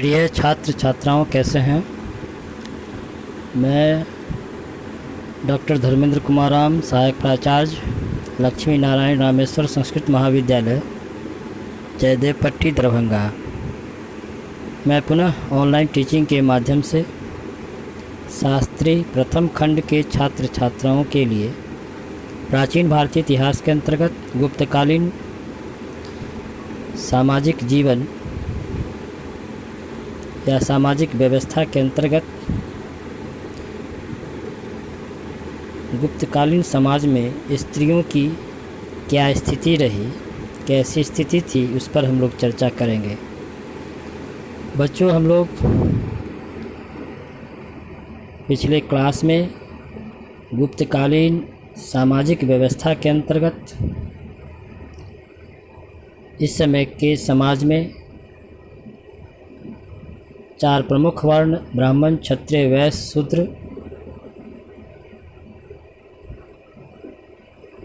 प्रिय छात्र छात्राओं, कैसे हैं। मैं डॉक्टर धर्मेंद्र कुमार राम, सहायक प्राचार्य, लक्ष्मी नारायण रामेश्वर संस्कृत महाविद्यालय, जयदेव पट्टी, दरभंगा। मैं पुनः ऑनलाइन टीचिंग के माध्यम से शास्त्री प्रथम खंड के छात्र छात्राओं के लिए प्राचीन भारतीय इतिहास के अंतर्गत गुप्तकालीन सामाजिक जीवन या सामाजिक व्यवस्था के अंतर्गत गुप्तकालीन समाज में स्त्रियों की क्या स्थिति रही, कैसी स्थिति थी, उस पर हम लोग चर्चा करेंगे। बच्चों, हम लोग पिछले क्लास में गुप्तकालीन सामाजिक व्यवस्था के अंतर्गत इस समय के समाज में 4 प्रमुख वर्ण ब्राह्मण, क्षत्रिय, वैश्य, शूद्र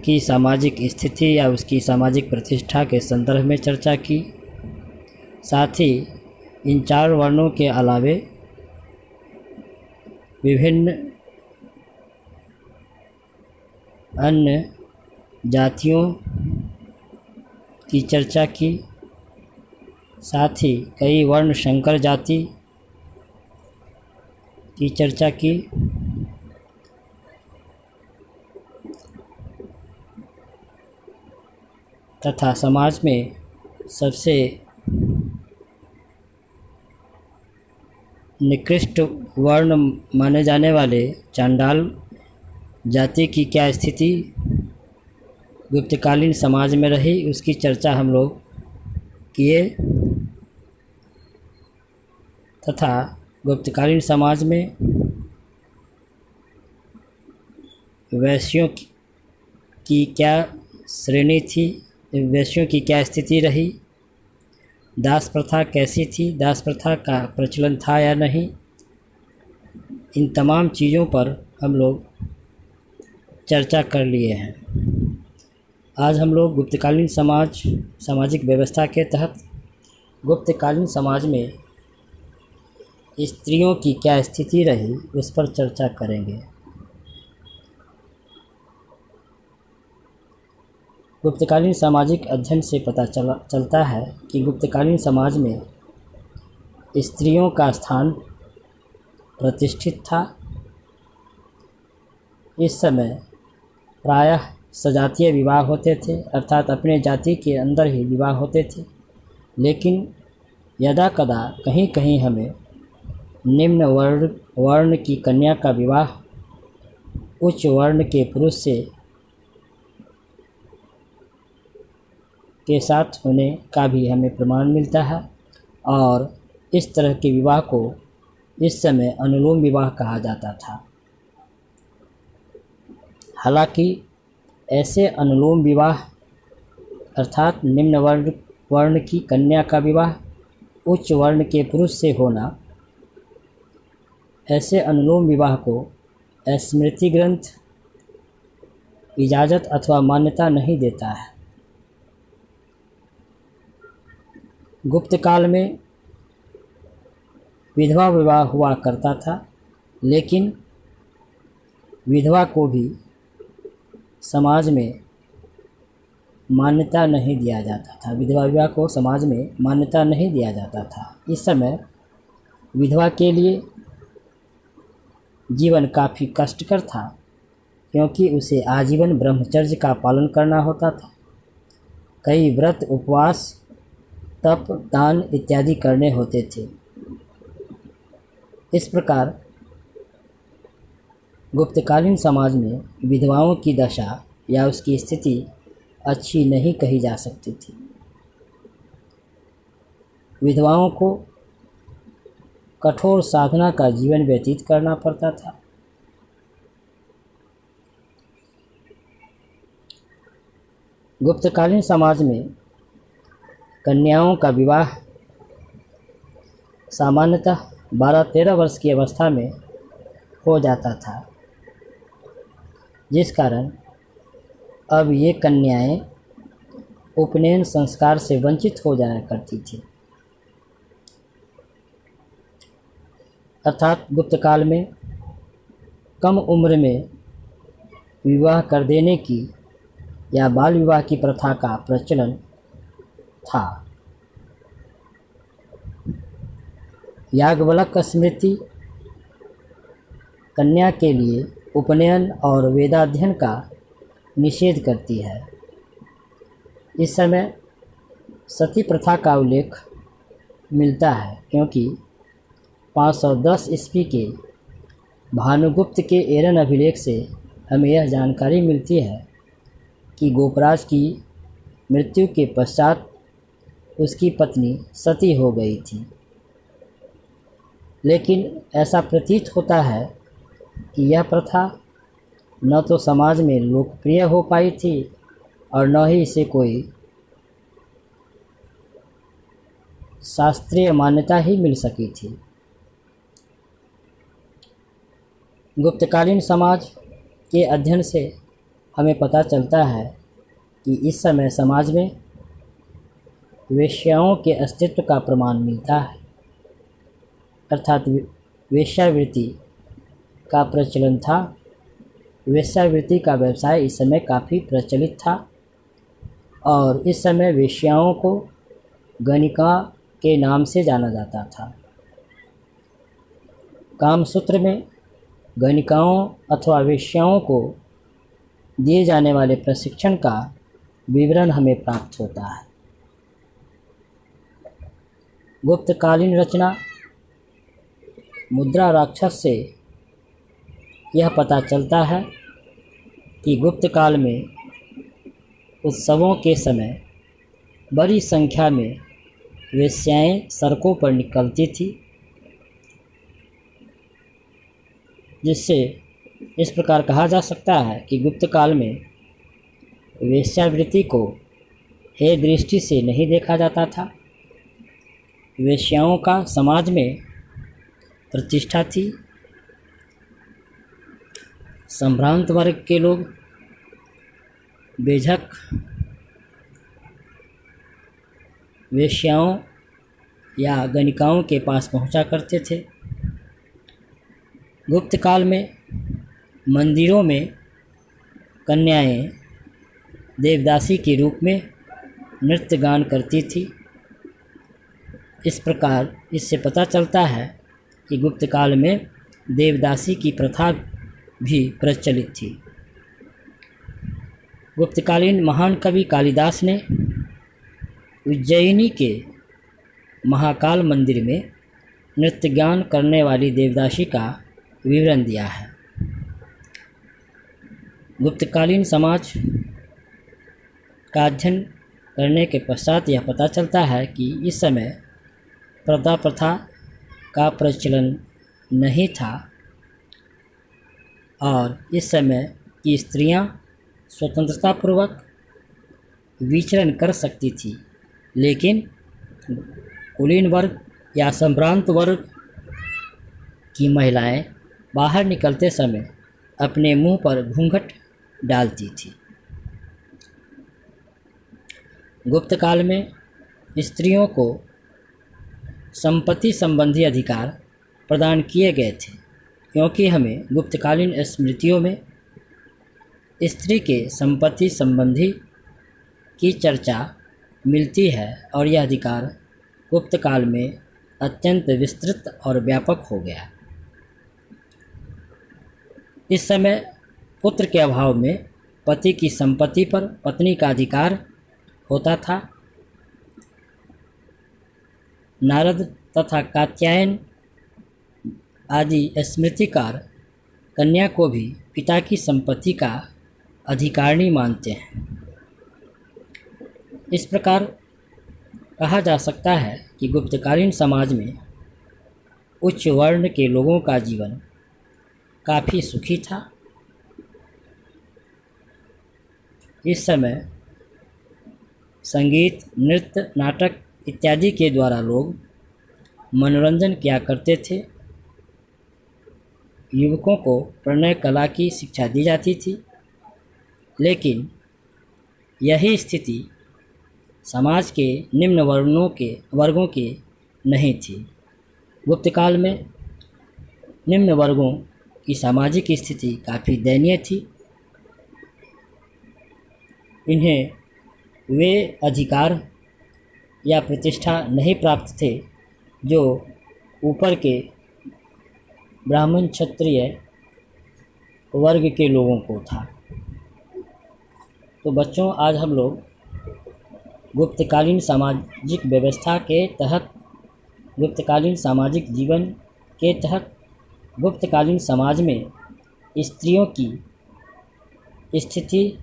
की सामाजिक स्थिति या उसकी सामाजिक प्रतिष्ठा के संदर्भ में चर्चा की। साथ ही इन 4 वर्णों के अलावे विभिन्न अन्य जातियों की चर्चा की। साथ ही कई वर्ण संकर जाति की चर्चा की। तथा समाज में सबसे निकृष्ट वर्ण माने जाने वाले चांडाल जाति की क्या स्थिति गुप्तकालीन समाज में रही, उसकी चर्चा हम लोग किए। तथा गुप्तकालीन समाज में वैश्यों की क्या श्रेणी थी, वैश्यों की क्या स्थिति रही, दास प्रथा कैसी थी, दास प्रथा का प्रचलन था या नहीं, इन तमाम चीज़ों पर हम लोग चर्चा कर लिए हैं। आज हम लोग गुप्तकालीन सामाजिक व्यवस्था के तहत गुप्तकालीन समाज में स्त्रियों की क्या स्थिति रही, उस पर चर्चा करेंगे। गुप्तकालीन सामाजिक अध्ययन से पता चलता है कि गुप्तकालीन समाज में स्त्रियों का स्थान प्रतिष्ठित था। इस समय प्रायः सजातीय विवाह होते थे, अर्थात अपने जाति के अंदर ही विवाह होते थे। लेकिन यदा कदा कहीं कहीं हमें निम्न वर्ण की कन्या का विवाह उच्च वर्ण के पुरुष के साथ होने का भी हमें प्रमाण मिलता है, और इस तरह के विवाह को इस समय अनुलोम विवाह कहा जाता था। हालांकि ऐसे अनुलोम विवाह अर्थात निम्न वर्ण की कन्या का विवाह उच्च वर्ण के पुरुष से होना, ऐसे अनुलोम विवाह को स्मृति ग्रंथ इजाज़त अथवा मान्यता नहीं देता है। गुप्त काल में विधवा विवाह हुआ करता था, लेकिन विधवा को भी समाज में मान्यता नहीं दिया जाता था। विधवा विवाह को समाज में मान्यता नहीं दिया जाता था। इस समय विधवा के लिए जीवन काफ़ी कष्टकर था, क्योंकि उसे आजीवन ब्रह्मचर्य का पालन करना होता था। कई व्रत, उपवास, तप, दान इत्यादि करने होते थे। इस प्रकार गुप्तकालीन समाज में विधवाओं की दशा या उसकी स्थिति अच्छी नहीं कही जा सकती थी। विधवाओं को कठोर साधना का जीवन व्यतीत करना पड़ता था। गुप्तकालीन समाज में कन्याओं का विवाह सामान्यतः 12-13 वर्ष की अवस्था में हो जाता था, जिस कारण अब ये कन्याएं उपनयन संस्कार से वंचित हो जाया करती थी। अर्थात गुप्त काल में कम उम्र में विवाह कर देने की या बाल विवाह की प्रथा का प्रचलन था। याज्ञवल्क्य स्मृति कन्या के लिए उपनयन और वेदाध्ययन का निषेध करती है। इस समय सती प्रथा का उल्लेख मिलता है, क्योंकि 510 ईस्वी के भानुगुप्त के एरन अभिलेख से हमें यह जानकारी मिलती है कि गोपराज की मृत्यु के पश्चात उसकी पत्नी सती हो गई थी। लेकिन ऐसा प्रतीत होता है कि यह प्रथा न तो समाज में लोकप्रिय हो पाई थी और न ही इसे कोई शास्त्रीय मान्यता ही मिल सकी थी। गुप्तकालीन समाज के अध्ययन से हमें पता चलता है कि इस समय समाज में वेश्याओं के अस्तित्व का प्रमाण मिलता है, अर्थात वेश्यावृत्ति का प्रचलन था। वेश्यावृत्ति का व्यवसाय इस समय काफ़ी प्रचलित था और इस समय वेश्याओं को गणिका के नाम से जाना जाता था। कामसूत्र में गणिकाओं अथवा वेश्याओं को दिए जाने वाले प्रशिक्षण का विवरण हमें प्राप्त होता है। गुप्तकालीन रचना मुद्रा राक्षस से यह पता चलता है कि गुप्त काल में उत्सवों के समय बड़ी संख्या में वेश्याएं सड़कों पर निकलती थी, जिससे इस प्रकार कहा जा सकता है कि गुप्त काल में वेश्यावृत्ति को हेय दृष्टि से नहीं देखा जाता था। वेश्याओं का समाज में प्रतिष्ठा थी। संभ्रांत वर्ग के लोग बेझक वेश्याओं या गणिकाओं के पास पहुंचा करते थे। गुप्त काल में मंदिरों में कन्याएं देवदासी के रूप में नृत्य गान करती थी। इस प्रकार इससे पता चलता है कि गुप्त काल में देवदासी की प्रथा भी प्रचलित थी। गुप्तकालीन महान कवि कालिदास ने उज्जैनी के महाकाल मंदिर में नृत्य गान करने वाली देवदासी का विवरण दिया है। गुप्तकालीन समाज का अध्ययन करने के पश्चात यह पता चलता है कि इस समय पर्दा प्रथा का प्रचलन नहीं था और इस समय की स्त्रियां स्वतंत्रतापूर्वक विचरण कर सकती थी, लेकिन कुलीन वर्ग या संभ्रांत वर्ग की महिलाएं बाहर निकलते समय अपने मुंह पर घूंघट डालती थी। गुप्त काल में स्त्रियों को संपत्ति संबंधी अधिकार प्रदान किए गए थे, क्योंकि हमें गुप्तकालीन स्मृतियों में स्त्री के संपत्ति संबंधी की चर्चा मिलती है और यह अधिकार गुप्त काल में अत्यंत विस्तृत और व्यापक हो गया। इस समय पुत्र के अभाव में पति की संपत्ति पर पत्नी का अधिकार होता था। नारद तथा कात्यायन आदि स्मृतिकार कन्या को भी पिता की संपत्ति का अधिकारिणी मानते हैं। इस प्रकार कहा जा सकता है कि गुप्तकालीन समाज में उच्च वर्ण के लोगों का जीवन काफ़ी सुखी था। इस समय संगीत, नृत्य, नाटक इत्यादि के द्वारा लोग मनोरंजन किया करते थे। युवकों को प्रणय कला की शिक्षा दी जाती थी, लेकिन यही स्थिति समाज के निम्न वर्गों के नहीं थी। गुप्तकाल में निम्न वर्गों की सामाजिक स्थिति काफ़ी दयनीय थी। इन्हें वे अधिकार या प्रतिष्ठा नहीं प्राप्त थे जो ऊपर के ब्राह्मण क्षत्रिय वर्ग के लोगों को था। तो बच्चों, आज हम लोग गुप्तकालीन सामाजिक व्यवस्था के तहत, गुप्तकालीन सामाजिक जीवन के तहत गुप्तकालीन समाज में स्त्रियों की स्थिति,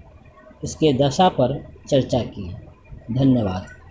उसके दशा पर चर्चा की। धन्यवाद।